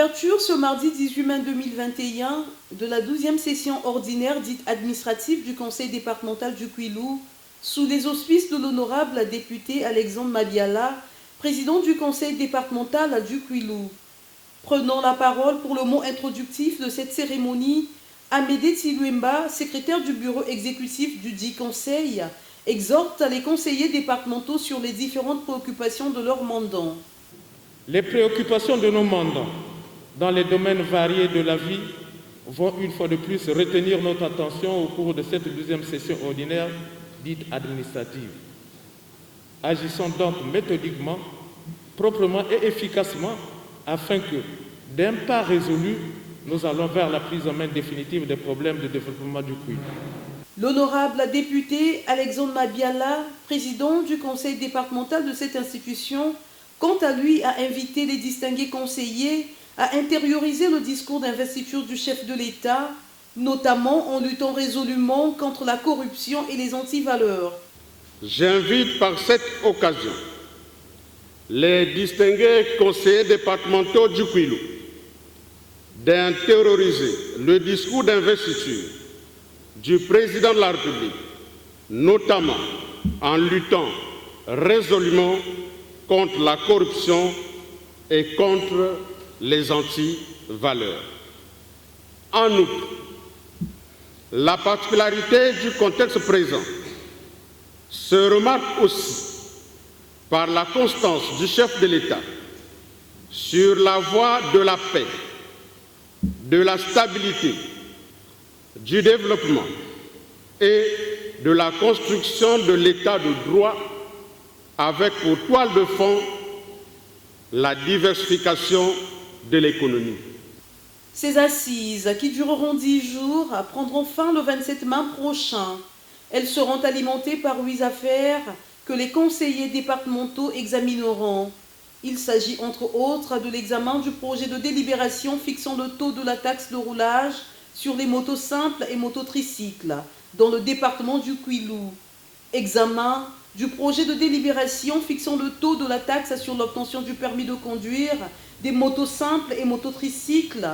L'ouverture ce mardi 18 mai 2021 de la 12e session ordinaire dite administrative du Conseil départemental du Kwilu sous les auspices de l'honorable député Alexandre Mabiala, président du Conseil départemental du Kwilu. Prenant la parole pour le mot introductif de cette cérémonie, Amédée Tiluemba, secrétaire du bureau exécutif du dit Conseil, exhorte les conseillers départementaux sur les différentes préoccupations de leur mandant. Les préoccupations de nos mandants dans les domaines variés de la vie vont une fois de plus retenir notre attention au cours de cette 12e session ordinaire dite administrative. Agissons donc méthodiquement, proprement et efficacement afin que, d'un pas résolu, nous allons vers la prise en main définitive des problèmes de développement du Kwilu. L'honorable député Alexandre Mabiala, président du conseil départemental de cette institution, quant à lui, a invité les distingués conseillers à intérioriser le discours d'investiture du chef de l'État, notamment en luttant résolument contre la corruption et les antivaleurs. J'invite par cette occasion les distingués conseillers départementaux du Kwilu d'intérioriser le discours d'investiture du président de la République, notamment en luttant résolument contre la corruption et contre les anti-valeurs. En outre, la particularité du contexte présent se remarque aussi par la constance du chef de l'État sur la voie de la paix, de la stabilité, du développement et de la construction de l'État de droit avec pour toile de fond la diversification de l'économie. Ces assises, qui dureront 10 jours, prendront fin le 27 mai prochain. Elles seront alimentées par 8 affaires que les conseillers départementaux examineront. Il s'agit entre autres de l'examen du projet de délibération fixant le taux de la taxe de roulage sur les motos simples et mototricycles dans le département du Kwilu. Examen du projet de délibération fixant le taux de la taxe sur l'obtention du permis de conduire des motos simples et mototricycles.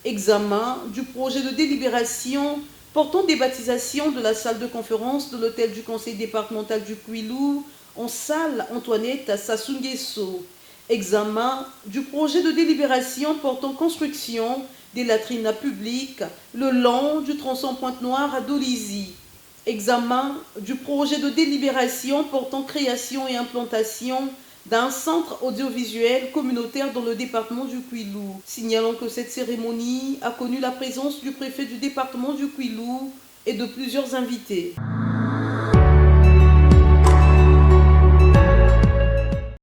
Examen du projet de délibération portant débaptisation de la salle de conférence de l'hôtel du conseil départemental du Kwilu en salle Antoinette Sassou Nguesso. Examen du projet de délibération portant construction des latrines publiques le long du tronçon Pointe-Noire à Dolisie. Examen du projet de délibération portant création et implantation d'un centre audiovisuel communautaire dans le département du Kwilu. Signalons que cette cérémonie a connu la présence du préfet du département du Kwilu et de plusieurs invités.